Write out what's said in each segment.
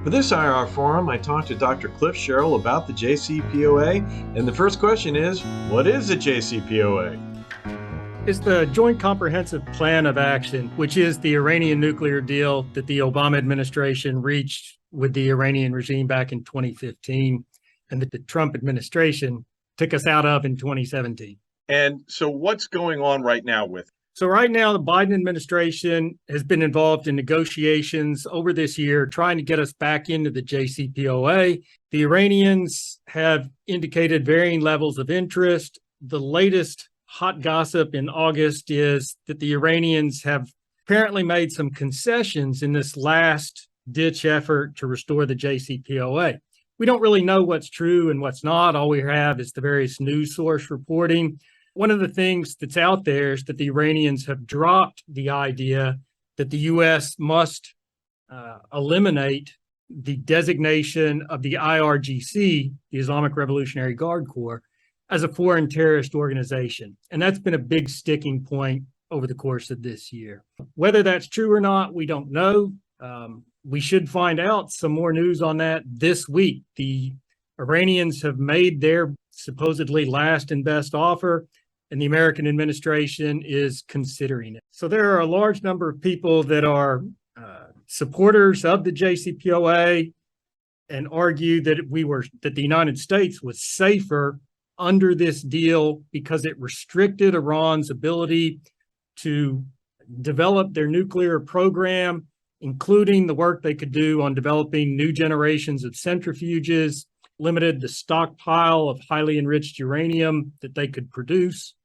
For this IR4M, I talked to Dr. Sherrill about the JCPOA, and the first question is, what is the JCPOA? It's the Joint Comprehensive Plan of Action, which is the Iranian nuclear deal that the Obama administration reached with the Iranian regime back in 2015, and that the Trump administration took us out of in 2017. And so what's going on right now with it? So right now, the Biden administration has been involved in negotiations over this year, trying to get us back into the JCPOA. The Iranians have indicated varying levels of interest. The latest hot gossip in August is that the Iranians have apparently made some concessions in this last-ditch effort to restore the JCPOA. We don't really know what's true and what's not. All we have is the various news source reporting. One of the things that's out there is that the Iranians have dropped the idea that the U.S. must eliminate the designation of the IRGC, the Islamic Revolutionary Guard Corps, as a foreign terrorist organization. And that's been a big sticking point over the course of this year. Whether that's true or not, we don't know. We should find out some more news on that this week. The Iranians have made their supposedly last and best offer, and the American administration is considering it. So there are a large number of people that are supporters of the JCPOA and argue that that the United States was safer under this deal because it restricted Iran's ability to develop their nuclear program, including the work they could do on developing new generations of centrifuges, limited the stockpile of highly enriched uranium that they could produce.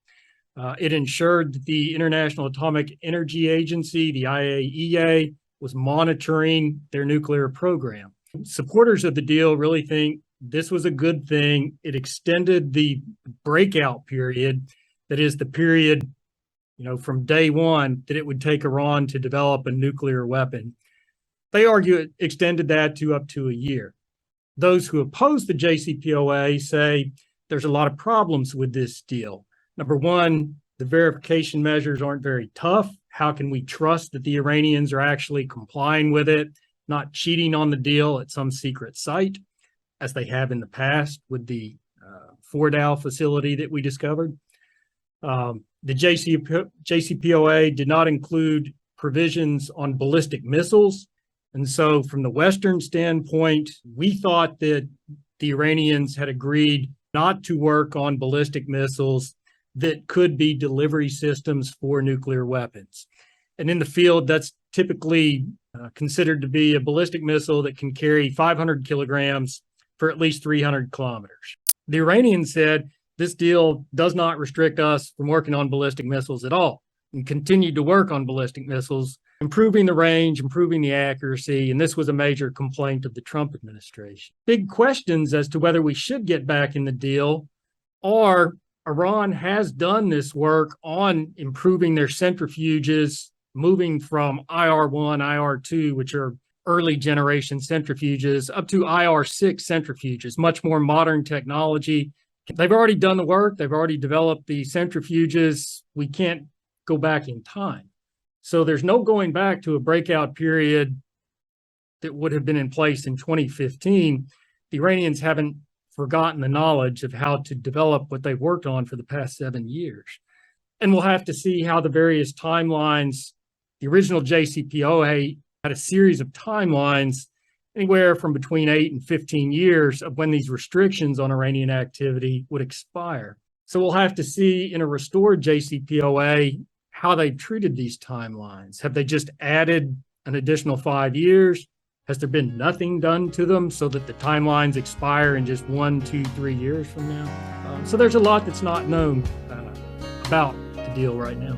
It ensured that the International Atomic Energy Agency, the IAEA, was monitoring their nuclear program. Supporters of the deal really think this was a good thing. It extended the breakout period, that is the period, from day one that it would take Iran to develop a nuclear weapon. They argue it extended that to up to a year. Those who oppose the JCPOA say there's a lot of problems with this deal. Number one, the verification measures aren't very tough. How can we trust that the Iranians are actually complying with it, not cheating on the deal at some secret site, as they have in the past with the Fordow facility that we discovered? The JCPOA did not include provisions on ballistic missiles. And so from the Western standpoint, we thought that the Iranians had agreed not to work on ballistic missiles that could be delivery systems for nuclear weapons. And in the field, that's typically considered to be a ballistic missile that can carry 500 kilograms for at least 300 kilometers. The Iranians said this deal does not restrict us from working on ballistic missiles at all, and continued to work on ballistic missiles, improving the range, improving the accuracy, and this was a major complaint of the Trump administration. Big questions as to whether we should get back in the deal are: Iran has done this work on improving their centrifuges, moving from IR1, IR2, which are early generation centrifuges, up to IR6 centrifuges, much more modern technology. They've already done the work. They've already developed the centrifuges. We can't go back in time. So there's no going back to a breakout period that would have been in place in 2015. The Iranians haven't forgotten the knowledge of how to develop what they've worked on for the past 7 years. And we'll have to see how the various timelines, the original JCPOA had a series of timelines, anywhere from between 8 and 15 years of when these restrictions on Iranian activity would expire. So we'll have to see in a restored JCPOA how they've treated these timelines. Have they just added an additional 5 years? Has there been nothing done to them so that the timelines expire in just 1, 2, 3 years from now? So there's a lot that's not known about the deal right now.